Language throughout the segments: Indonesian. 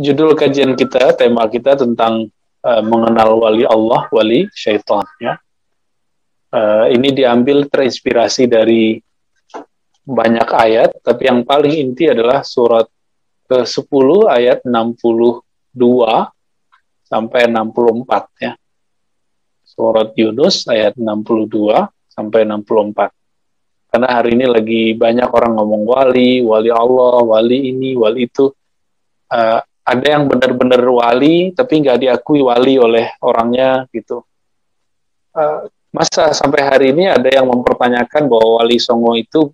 judul kajian kita, tema kita tentang mengenal wali Allah, wali syaitan. Ya. Ini diambil terinspirasi dari banyak ayat, tapi yang paling inti adalah surat ke-10 ayat 62 sampai 64 ya. Surat Yunus ayat 62 sampai 64. Karena hari ini lagi banyak orang ngomong wali, wali Allah, wali ini, wali itu. Ada yang benar-benar wali, tapi nggak diakui wali oleh orangnya gitu. Masa sampai hari ini ada yang mempertanyakan bahwa Wali Songo itu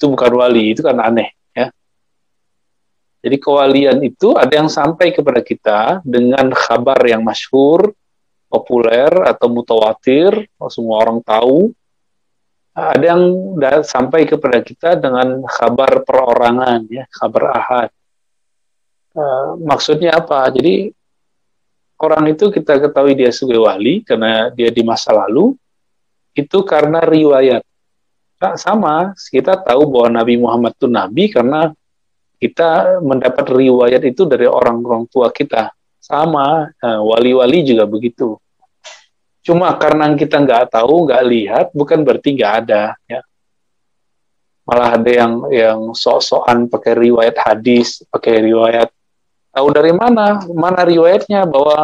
bukan wali, itu kan aneh ya. Jadi kewalian itu ada yang sampai kepada kita dengan kabar yang masyhur, populer atau mutawatir, semua orang tahu. Ada yang sampai kepada kita dengan kabar perorangan ya, kabar ahad. Maksudnya apa? Jadi orang itu kita ketahui dia sebagai wali karena dia di masa lalu, itu karena riwayat. Nah, sama, kita tahu bahwa Nabi Muhammad itu Nabi karena kita mendapat riwayat itu dari orang-orang tua kita. Sama, wali-wali juga begitu. Cuma karena kita nggak tahu, nggak lihat, bukan berarti nggak ada. Ya. Malah ada yang sok-sokan pakai riwayat hadis, pakai riwayat. Tahu dari mana? Mana riwayatnya bahwa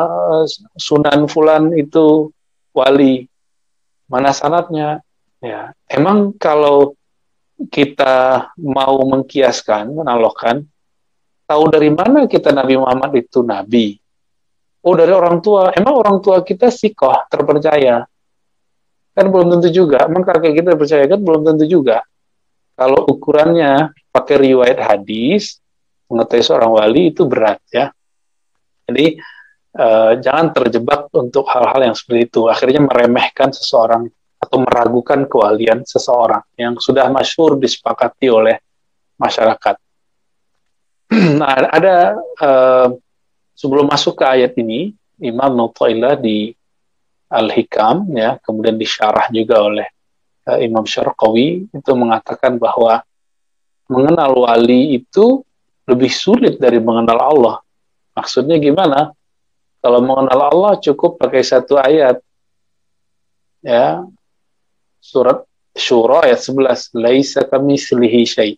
Sunan Fulan itu wali? Mana sanadnya? Ya, emang kalau kita mau mengkiaskan, menalogkan, tahu dari mana kita Nabi Muhammad itu nabi? Oh, dari orang tua. Emang orang tua kita sikoh, terpercaya? Kan belum tentu juga. Emang kakek kita terpercaya kan belum tentu juga. Kalau ukurannya pakai riwayat hadis, mengetahui seorang wali itu berat ya. Jadi jangan terjebak untuk hal-hal yang seperti itu. Akhirnya meremehkan seseorang atau meragukan kewalian seseorang yang sudah masyhur disepakati oleh masyarakat. Nah, ada sebelum masuk ke ayat ini, Imam Nu'taillah di Al-Hikam ya, kemudian disyarah juga oleh Imam Syarqawi itu mengatakan bahwa mengenal wali itu lebih sulit dari mengenal Allah. Maksudnya gimana? Kalau mengenal Allah cukup pakai satu ayat. Ya. Surat Syura ayat 11. Laisa kamitslihi syai'.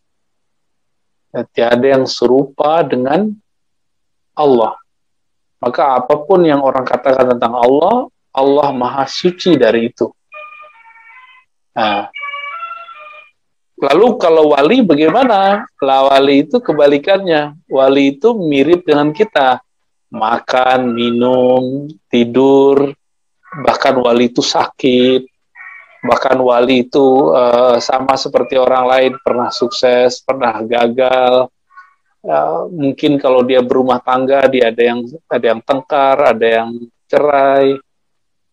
Tiada yang serupa dengan Allah. Maka apapun yang orang katakan tentang Allah, Allah Maha Suci dari itu. Nah, lalu kalau wali bagaimana? Lah wali itu kebalikannya. Wali itu mirip dengan kita. Makan, minum, tidur, bahkan wali itu sakit, bahkan wali itu sama seperti orang lain, pernah sukses, pernah gagal. Mungkin kalau dia berumah tangga, dia ada yang tengkar, ada yang cerai,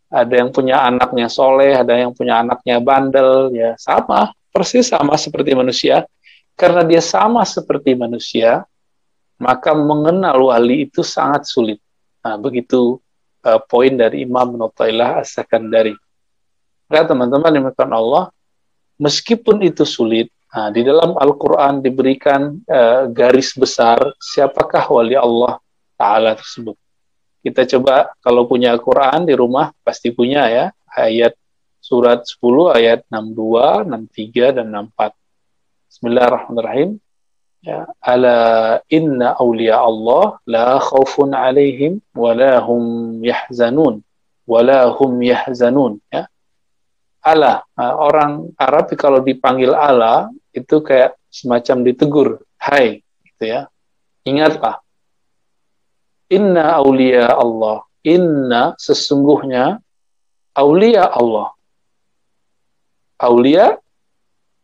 ada yang punya anaknya soleh, ada yang punya anaknya bandel, ya sama. Persis sama seperti manusia. Karena dia sama seperti manusia, maka mengenal wali itu sangat sulit. Nah, begitu poin dari Imam Nu'taillah As-Sakandari. Nah, teman-teman dimakan Allah, meskipun itu sulit, nah, di dalam Al-Quran diberikan garis besar siapakah wali Allah Ta'ala tersebut. Kita coba, kalau punya Al-Quran di rumah, pasti punya ya, ayat surat 10 ayat 62, 63 dan 64. Bismillahirrahmanirrahim. Ya, ala inna awliya Allah la khawfun alaihim wa la hum yahzanun ya. Ala, orang Arab kalau dipanggil ala itu kayak semacam ditegur, hai gitu ya. Ingatlah. Inna awliya Allah, inna sesungguhnya awliya Allah. Aulia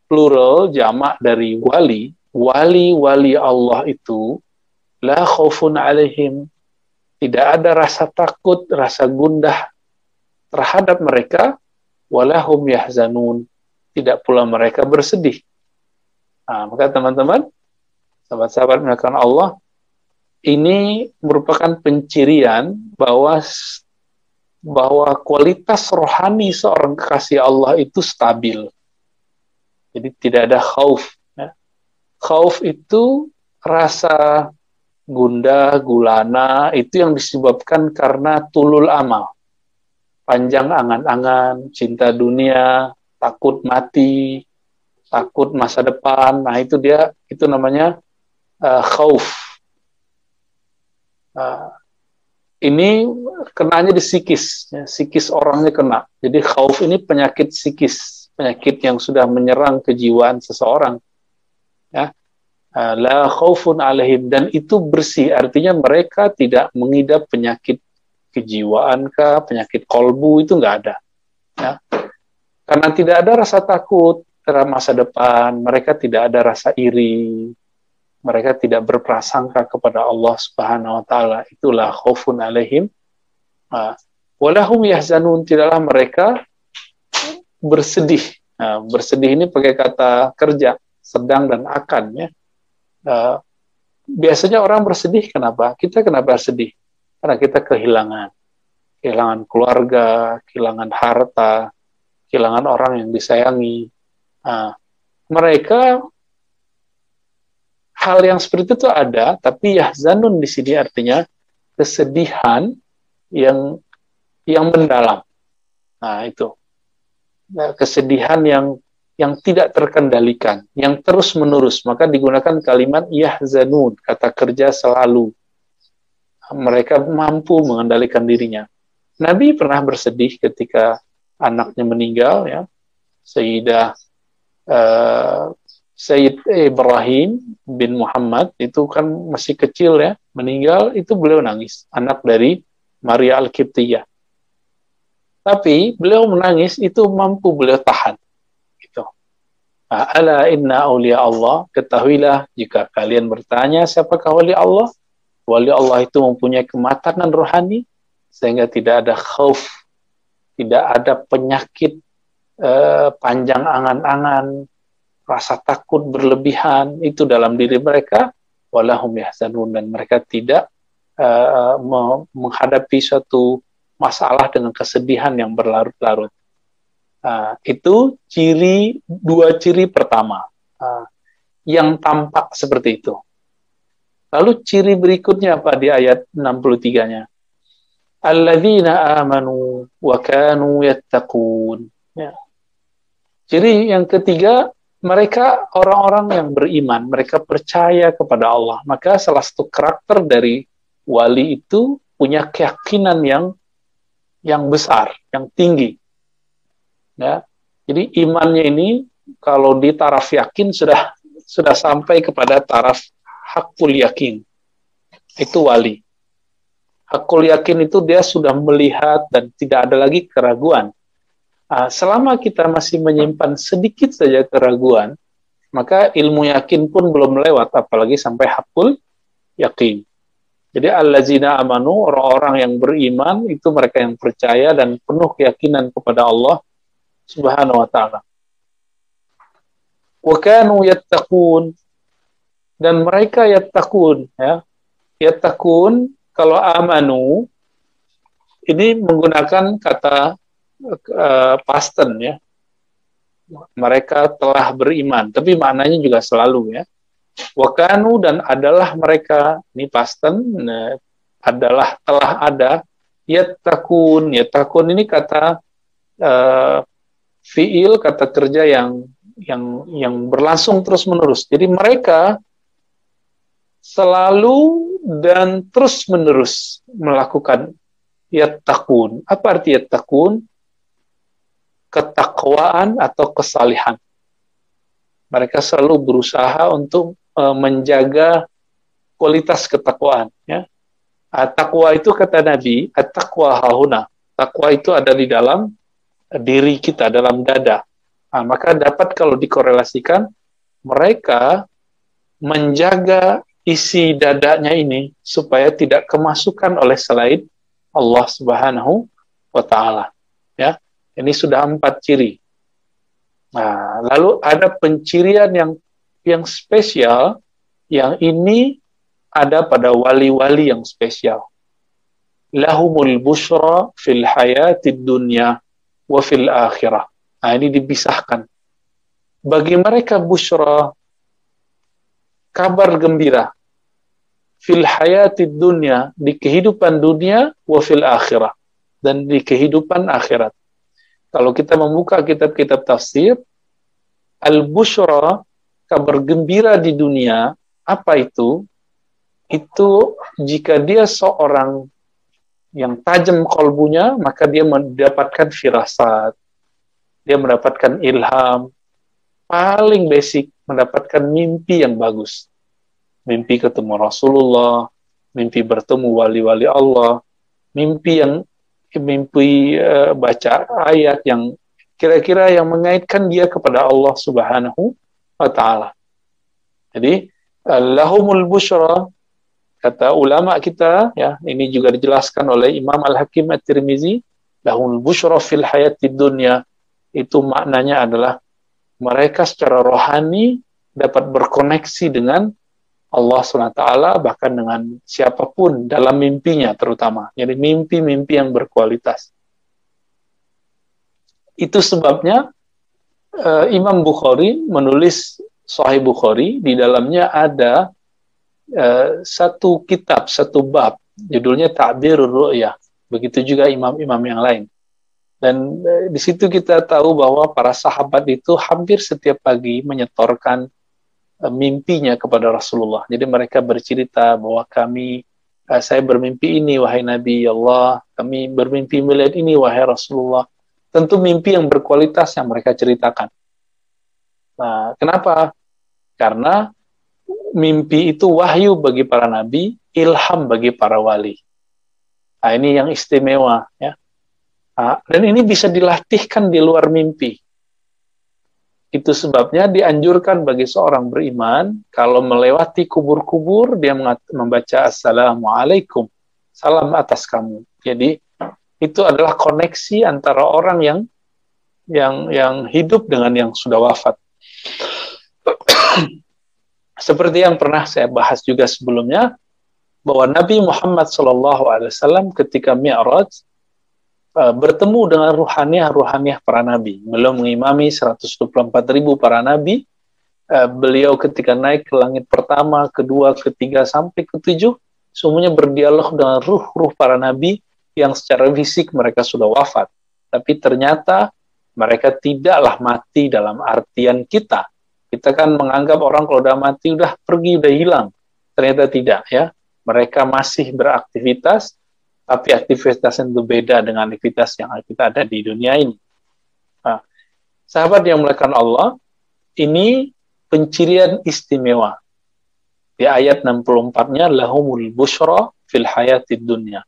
plural jamak dari wali. Wali-wali Allah itu la khaufun alaihim, tidak ada rasa takut, rasa gundah terhadap mereka, walahum yahzanun, tidak pula mereka bersedih. Nah, maka teman-teman, sahabat-sahabat melakukan Allah, ini merupakan pencirian bahwa kualitas rohani seorang kekasih Allah itu stabil. Jadi tidak ada khauf. Ya. Khauf itu rasa gundah, gulana, itu yang disebabkan karena tulul amal. Panjang angan-angan, cinta dunia, takut mati, takut masa depan. Nah, itu namanya khauf. Ini kenanya di psikis, ya, psikis orangnya kena. Jadi khauf ini penyakit psikis, penyakit yang sudah menyerang kejiwaan seseorang. Ya. La khaufun alaihim, dan itu bersih, artinya mereka tidak mengidap penyakit kejiwaan kah, penyakit kolbu, itu nggak ada. Ya. Karena tidak ada rasa takut terhadap masa depan, mereka tidak ada rasa iri, mereka tidak berprasangka kepada Allah Subhanahu wa taala. Itulah khaufun alaihim. Walahum yahzanun, tidaklah mereka bersedih. Bersedih ini pakai kata kerja, sedang dan akan, ya. Biasanya orang bersedih kenapa? Kita kenapa sedih? Karena kita kehilangan keluarga, kehilangan harta, kehilangan orang yang disayangi. Mereka hal yang seperti itu ada, tapi yahzanun di sini artinya kesedihan yang mendalam. Nah, itu. Kesedihan yang tidak terkendalikan, yang terus-menerus. Maka digunakan kalimat yahzanun, kata kerja selalu. Mereka mampu mengendalikan dirinya. Nabi pernah bersedih ketika anaknya meninggal, ya. Sayyid Ibrahim bin Muhammad itu kan masih kecil, ya, meninggal, itu beliau nangis, anak dari Maria Al-Qibtiyah. Tapi beliau menangis itu mampu beliau tahan. Gitu. Ala inna awliya Allah, ketahuilah jika kalian bertanya siapakah wali Allah itu mempunyai kematangan rohani sehingga tidak ada khauf, tidak ada penyakit panjang angan-angan, rasa takut berlebihan itu dalam diri mereka, walahum yahzanun, dan mereka tidak menghadapi suatu masalah dengan kesedihan yang berlarut-larut. Itu dua ciri pertama yang tampak seperti itu. Lalu ciri berikutnya apa di ayat 63-nya? Alladzina amanu wa kanu yattaqun. Ya. Ciri yang ketiga, mereka orang-orang yang beriman, mereka percaya kepada Allah. Maka salah satu karakter dari wali itu punya keyakinan yang besar, yang tinggi. Ya. Jadi imannya ini kalau di taraf yakin sudah sampai kepada taraf hakul yakin. Itu wali. Hakul yakin itu dia sudah melihat dan tidak ada lagi keraguan. Selama kita masih menyimpan sedikit saja keraguan, maka ilmu yakin pun belum lewat, apalagi sampai hakul yakin. Jadi allazina amanu, orang-orang yang beriman, itu mereka yang percaya dan penuh keyakinan kepada Allah Subhanahu wa ta'ala. Wa kanu yattaqun, dan mereka yattaqun, ya. Yattaqun, kalau amanu ini menggunakan kata past tense, ya. Mereka telah beriman, tapi maknanya juga selalu, ya. Wa kanu, dan adalah mereka, ini past tense, adalah, telah ada, yattaqun. Yattaqun ini kata fiil, kata kerja yang berlangsung terus-menerus. Jadi mereka selalu dan terus-menerus melakukan yattaqun. Apa arti yattaqun? Ketakwaan atau kesalihan. Mereka selalu berusaha untuk menjaga kualitas ketakwaan. Ya. Takwa itu kata Nabi, at-taqwa hahuna. Takwa itu ada di dalam diri kita, dalam dada. Maka dapat kalau dikorelasikan, mereka menjaga isi dadanya ini supaya tidak kemasukan oleh selain Allah Subhanahu wa ta'ala. Ya, ini sudah 4 ciri. Lalu ada pencirian yang spesial, yang ini ada pada wali-wali yang spesial. Lahumul busyra fil hayatid dunya wa fil akhirah. Ini dipisahkan. Bagi mereka busyra, kabar gembira, fil hayatid dunya, di kehidupan dunia, wa fil akhirah, dan di kehidupan akhirat. Kalau kita membuka kitab-kitab tafsir, al-busyra, kabar gembira di dunia, apa itu? Itu jika dia seorang yang tajam kolbunya, maka dia mendapatkan firasat, dia mendapatkan ilham, paling basic, mendapatkan mimpi yang bagus. Mimpi ketemu Rasulullah, mimpi bertemu wali-wali Allah, mimpi baca ayat yang kira-kira yang mengaitkan dia kepada Allah Subhanahu wa Ta'ala. Jadi, lahumul busyra, kata ulama kita, ya, ini juga dijelaskan oleh Imam Al-Hakim At-Tirmizi, lahumul busyra fil hayatid dunya, itu maknanya adalah mereka secara rohani dapat berkoneksi dengan Allah SWT, bahkan dengan siapapun dalam mimpinya terutama. Jadi mimpi-mimpi yang berkualitas. Itu sebabnya Imam Bukhari menulis Sahih Bukhari, di dalamnya ada satu kitab, satu bab, judulnya Ta'birur Ru'yah. Begitu juga imam-imam yang lain. Dan di situ kita tahu bahwa para sahabat itu hampir setiap pagi menyetorkan mimpinya kepada Rasulullah. Jadi mereka bercerita bahwa saya bermimpi ini wahai Nabi Allah, kami bermimpi melihat ini wahai Rasulullah. Tentu mimpi yang berkualitas yang mereka ceritakan. Nah, kenapa? Karena mimpi itu wahyu bagi para nabi, ilham bagi para wali. Nah, ini yang istimewa, ya. Nah, dan ini bisa dilatihkan di luar mimpi. Itu sebabnya dianjurkan bagi seorang beriman, kalau melewati kubur-kubur, dia membaca Assalamualaikum, salam atas kamu. Jadi, itu adalah koneksi antara orang yang hidup dengan yang sudah wafat. Seperti yang pernah saya bahas juga sebelumnya, bahwa Nabi Muhammad SAW ketika Mi'raj, bertemu dengan ruhaniah para nabi. Belum mengimami 124.000 para nabi, beliau ketika naik ke langit pertama, kedua, ketiga, sampai ketujuh, semuanya berdialog dengan ruh-ruh para nabi yang secara fisik mereka sudah wafat. Tapi ternyata mereka tidaklah mati dalam artian kita. Kita kan menganggap orang kalau udah mati, udah pergi, udah hilang. Ternyata tidak, ya. Mereka masih beraktivitas, tapi aktivitasnya itu beda dengan aktivitas yang kita ada di dunia ini. Nah, sahabat yang dimuliakan Allah, ini pencirian istimewa. Di ayat 64-nya, lahumul busyra fil hayatid dunya.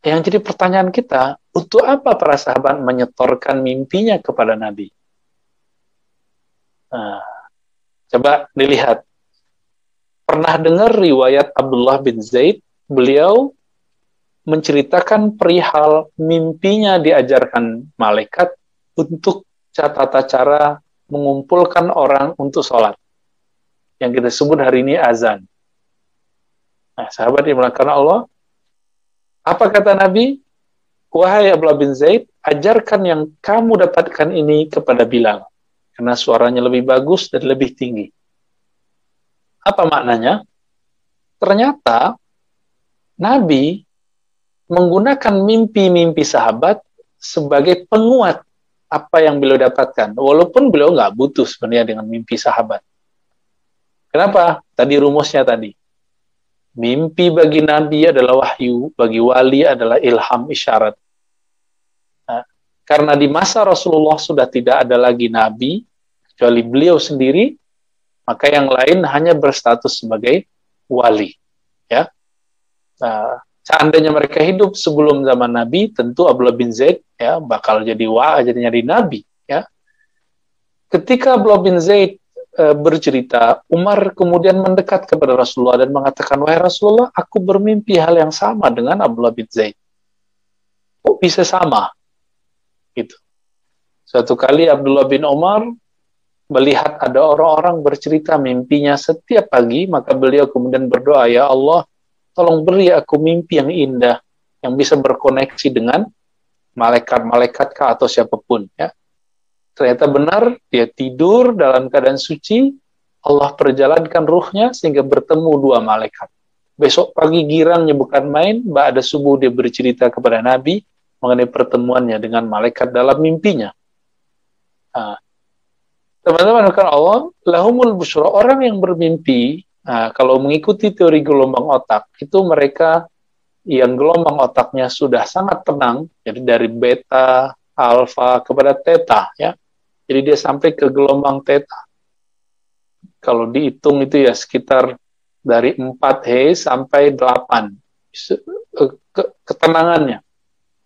Yang jadi pertanyaan kita, untuk apa para sahabat menyetorkan mimpinya kepada Nabi? Nah, coba dilihat. Pernah dengar riwayat Abdullah bin Zaid, beliau menceritakan perihal mimpinya diajarkan malaikat untuk tata cara mengumpulkan orang untuk sholat. Yang kita sebut hari ini azan. Nah, sahabat yang dimuliakan Allah, apa kata Nabi? Wahai Abdullah bin Zaid, ajarkan yang kamu dapatkan ini kepada Bilal. Karena suaranya lebih bagus dan lebih tinggi. Apa maknanya? Ternyata Nabi menggunakan mimpi-mimpi sahabat sebagai penguat apa yang beliau dapatkan. Walaupun beliau nggak butuh sebenarnya dengan mimpi sahabat. Kenapa? Tadi rumusnya tadi. Mimpi bagi Nabi adalah wahyu, bagi wali adalah ilham isyarat. Nah, karena di masa Rasulullah sudah tidak ada lagi Nabi, kecuali beliau sendiri, maka yang lain hanya berstatus sebagai wali. Ya. Nah, seandainya mereka hidup sebelum zaman Nabi, tentu Abdullah bin Zaid ya bakal jadi Nabi. Ya. Ketika Abdullah bin Zaid bercerita, Umar kemudian mendekat kepada Rasulullah dan mengatakan, wahai Rasulullah, aku bermimpi hal yang sama dengan Abdullah bin Zaid. Kok bisa sama? Gitu. Suatu kali Abdullah bin Umar melihat ada orang-orang bercerita mimpinya setiap pagi, maka beliau kemudian berdoa, ya Allah, tolong beri aku mimpi yang indah, yang bisa berkoneksi dengan malaikat-malaikat atau siapapun. Ya. Ternyata benar, dia tidur dalam keadaan suci, Allah perjalankan ruhnya sehingga bertemu dua malaikat. Besok pagi girangnya bukan main, ba'da subuh dia bercerita kepada Nabi mengenai pertemuannya dengan malaikat dalam mimpinya. Nah, teman-teman, kan Allah, lahumul busyra, orang yang bermimpi, kalau mengikuti teori gelombang otak, itu mereka yang gelombang otaknya sudah sangat tenang, jadi dari beta, alfa, kepada theta, ya. Jadi dia sampai ke gelombang theta. Kalau dihitung itu ya sekitar dari 4 sampai 8 ketenangannya.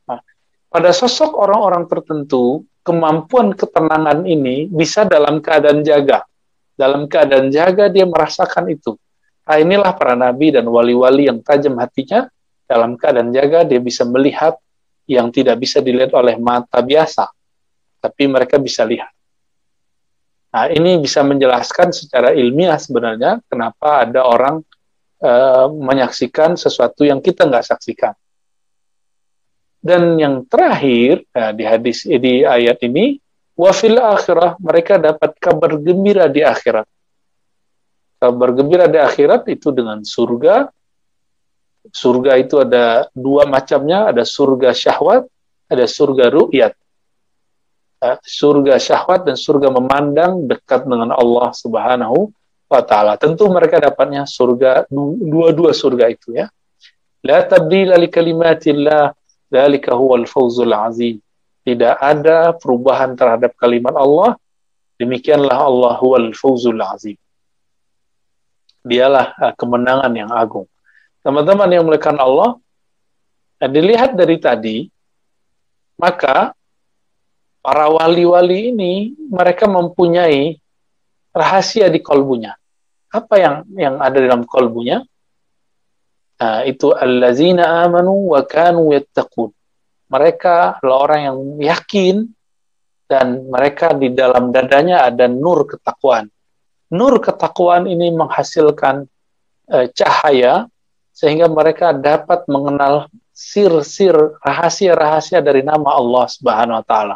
Nah, pada sosok orang-orang tertentu, kemampuan ketenangan ini bisa dalam keadaan jaga. Dalam keadaan jaga dia merasakan itu. Nah, inilah para nabi dan wali-wali yang tajam hatinya, dalam keadaan jaga dia bisa melihat yang tidak bisa dilihat oleh mata biasa, tapi mereka bisa lihat. Nah, ini bisa menjelaskan secara ilmiah sebenarnya kenapa ada orang menyaksikan sesuatu yang kita nggak saksikan. Dan yang terakhir, di ayat ini, wa fil akhirah, mereka dapat kabar gembira di akhirat. Kabar gembira di akhirat itu dengan surga. Surga itu ada dua macamnya, ada surga syahwat, ada surga ru'yat. Surga syahwat dan surga memandang dekat dengan Allah Subhanahu wa ta'ala. Tentu mereka dapatnya surga, dua-dua surga itu, ya. La tabdila li kalimatillah, dzalika huwal fawzul azim. Tidak ada perubahan terhadap kalimat Allah, demikianlah Allah huwal fawzul azim. Dialah kemenangan yang agung. Teman-teman yang melekat Allah, dilihat dari tadi, maka para wali-wali ini mereka mempunyai rahasia di kolbunya. Apa yang ada dalam kolbunya? Itu allazina amanu wa kanu yattaqun. Mereka adalah orang yang yakin dan mereka di dalam dadanya ada nur ketakwaan. Nur ketakwaan ini menghasilkan cahaya sehingga mereka dapat mengenal sir-sir, rahasia-rahasia dari nama Allah Subhanahu wa taala.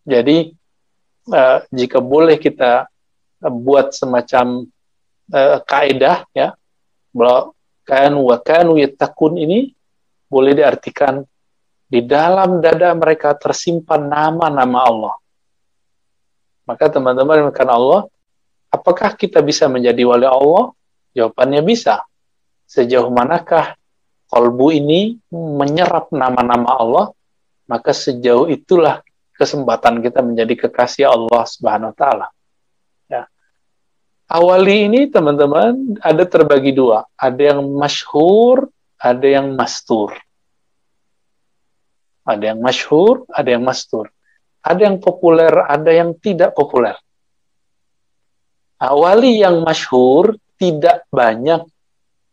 Jadi jika boleh kita buat semacam kaidah, ya, bahwa kanu yattaqun ini boleh diartikan di dalam dada mereka tersimpan nama-nama Allah. Maka teman-teman yang Allah, apakah kita bisa menjadi wali Allah? Jawabannya bisa. Sejauh manakah kalbu ini menyerap nama-nama Allah, maka sejauh itulah kesempatan kita menjadi kekasih Allah Subhanahu wa taala. Ya. Awali ini teman-teman ada terbagi dua, ada yang masyhur, ada yang mastur. Ada yang masyhur, ada yang mastur. Ada yang populer, ada yang tidak populer. Wali yang masyhur tidak banyak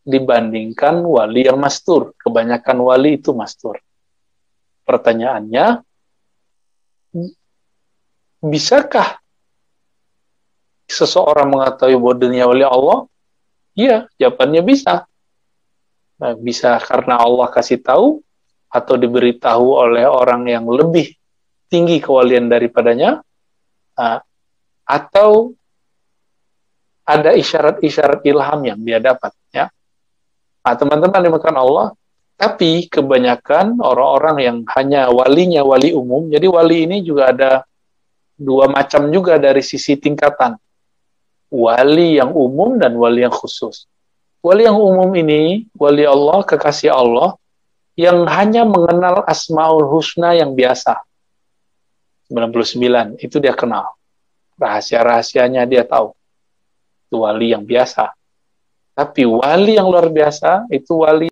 dibandingkan wali yang mastur. Kebanyakan wali itu mastur. Pertanyaannya, bisakah seseorang mengetahui bahwa dirinya wali Allah? Iya, jawabannya bisa. Nah, bisa karena Allah kasih tahu, atau diberitahu oleh orang yang lebih tinggi kewalian daripadanya, atau ada isyarat-isyarat ilham yang dia dapat, ya. Nah, teman-teman dimakan Allah, tapi kebanyakan orang-orang yang hanya walinya wali umum, jadi wali ini juga ada dua macam juga dari sisi tingkatan. Wali yang umum dan wali yang khusus. Wali yang umum ini, wali Allah, kekasih Allah, yang hanya mengenal Asmaul Husna yang biasa. 99, itu dia kenal. Rahasia-rahasianya dia tahu. Itu wali yang biasa. Tapi wali yang luar biasa, itu wali